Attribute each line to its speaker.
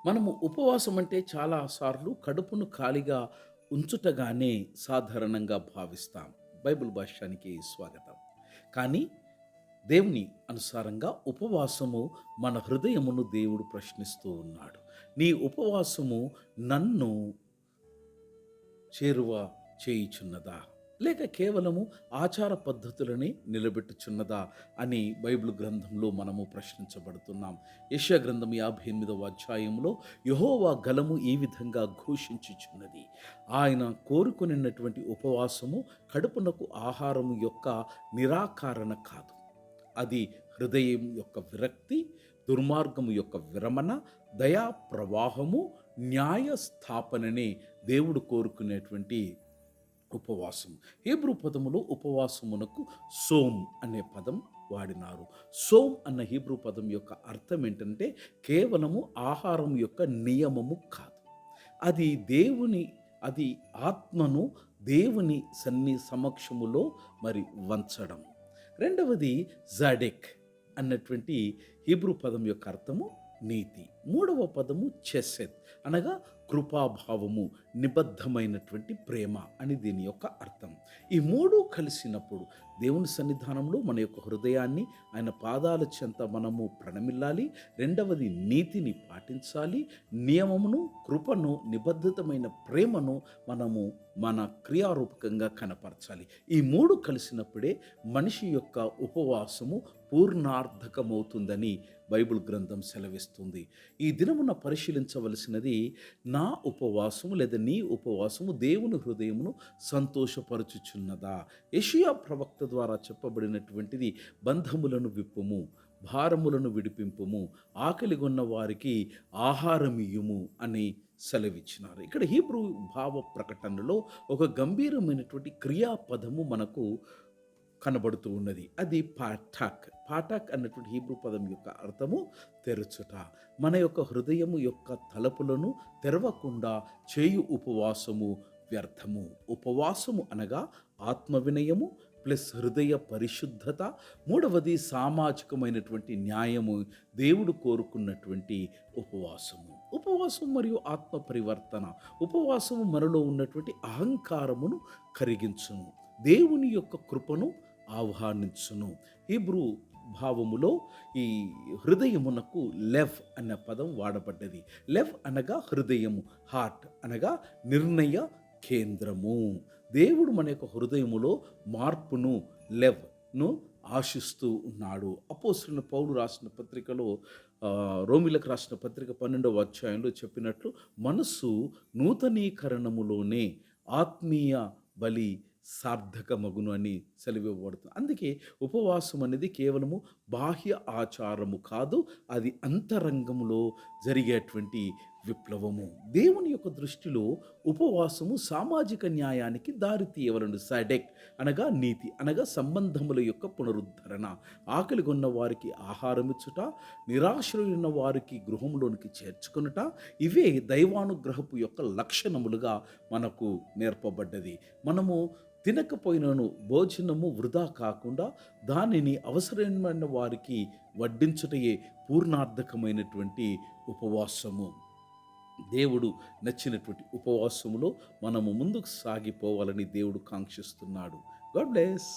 Speaker 1: మనము ఉపవాసం అంటే చాలా సార్లు కడుపును ఖాళీగా ఉంచుటగానే సాధారణంగా భావిస్తాం. బైబిల్ భాష్యానికి స్వాగతం. కానీ దేవుని అనుసారంగా ఉపవాసము మన హృదయమును దేవుడు ప్రశ్నిస్తూ ఉన్నాడు. నీ ఉపవాసము నన్ను చేరువ చేయుచున్నదా? లేక కేవలము ఆచార పద్ధతులని నిలబెట్టుచున్నదా? అని బైబిల్ గ్రంథంలో మనము ప్రశ్నించబడుతున్నాం. యెషయా గ్రంథం 58వ అధ్యాయంలో యెహోవా గళము ఈ విధంగా ఘోషించుచున్నది. ఆయన కోరుకొనినటువంటి ఉపవాసము కడుపునకు ఆహారము యొక్క నిరాకరణ కాదు. అది హృదయం యొక్క విరక్తి, దుర్మార్గము యొక్క విరమణ, దయా ప్రవాహము, న్యాయ స్థాపననే దేవుడు కోరుకునేటువంటి ఉపవాసం. హీబ్రూ పదములో ఉపవాసమునకు సోమ్ అనే పదం వాడినారు. సోమ్ అన్న హీబ్రూ పదం యొక్క అర్థం ఏంటంటే కేవలము ఆహారం యొక్క నియమము కాదు. అది దేవుని అది ఆత్మను దేవుని సమక్షములో మరి వంచడం. రెండవది జాడెక్ అన్నటువంటి హీబ్రూ పదం యొక్క అర్థము నీతి. మూడవ పదము చెసెత్ అనగా కృపాభావము, నిబద్ధమైనటువంటి ప్రేమ అని దీని యొక్క అర్థం. ఈ మూడు కలిసినప్పుడు దేవుని సన్నిధానంలో మన యొక్క హృదయాన్ని ఆయన పాదాల చెంత మనము ప్రణమిల్లాలి. రెండవది నీతిని పాటించాలి. నియమమును, కృపను, నిబద్ధతమైన ప్రేమను మనము మన క్రియారూపకంగా కనపరచాలి. ఈ మూడు కలిసినప్పుడే మనిషి యొక్క ఉపవాసము పూర్ణార్థకమవుతుందని బైబిల్ గ్రంథం సెలవిస్తుంది. ఈ దినమున పరిశీలించవలసినది నా ఉపవాసము లేదా నీ ఉపవాసము దేవుని హృదయమును సంతోషపరచుచున్నదా? యెషయా ప్రవక్త ద్వారా చెప్పబడినటువంటిది బంధములను విప్పుము, భారములను విడిపింపుము, ఆకలిగొన్న వారికి ఆహారమియ్యుము అని సెలవిచ్చినారు. ఇక్కడ హీబ్రూ భావ ప్రకటనలో ఒక గంభీరమైనటువంటి క్రియాపదము మనకు కనబడుతూ ఉన్నది. అది పాఠాక్. పాఠాక్ అన్నటువంటి హీబ్రూ పదం యొక్క అర్థము తెరచుట. మన యొక్క హృదయము యొక్క తలుపులను తెరవకుండా చేయు ఉపవాసము వ్యర్థము. ఉపవాసము అనగా ఆత్మ వినయము ప్లస్ హృదయ పరిశుద్ధత. మూడవది సామాజికమైనటువంటి న్యాయము, దేవుడు కోరుకున్నటువంటి ఉపవాసము. ఉపవాసం మరియు ఆత్మ పరివర్తన. ఉపవాసము మనలో ఉన్నటువంటి అహంకారమును కరిగించును, దేవుని యొక్క కృపను ఆహ్వానించును. హీబ్రూ భావములో ఈ హృదయమునకు లెవ్ అన్న పదం వాడబడ్డది. లెవ్ అనగా హృదయము, హార్ట్ అనగా నిర్ణయ కేంద్రము. దేవుడు మన యొక్క హృదయములో మార్పును, లెవ్ను ఆశిస్తూ ఉన్నాడు. అపోస్తలుడైన పౌలు రాసిన పత్రికలో రోమీలకు రాసిన పత్రిక 12వ అధ్యాయంలో చెప్పినట్లు మనస్సు నూతనీకరణములోనే ఆత్మీయ బలి సార్థకమగును అని సెలవివ్వబడుతుంది. అందుకే ఉపవాసం అనేది కేవలము బాహ్య ఆచారము కాదు, అది అంతరంగంలో జరిగేటువంటి విప్లవము. దేవుని యొక్క దృష్టిలో ఉపవాసము సామాజిక న్యాయానికి దారి తీయవలను. సడెక్ అనగా నీతి అనగా సంబంధముల యొక్క పునరుద్ధరణ, ఆకలిగొన్న వారికి ఆహారమిచ్చుట, నిరాశ్రయున్న వారికి గృహంలోనికి చేర్చుకొనుట, ఇవే దైవానుగ్రహపు యొక్క లక్షణములుగా మనకు నేర్పబడ్డది. మనము తినకపోయినను భోజనము వృధా కాకుండా దానిని అవసరమైన వారికి వడ్డించుటయే పూర్ణార్థకమైనటువంటి ఉపవాసము. దేవుడు నచ్చినటువంటి ఉపవాసములో మనము ముందుకు సాగిపోవాలని దేవుడు కాంక్షిస్తున్నాడు. God bless.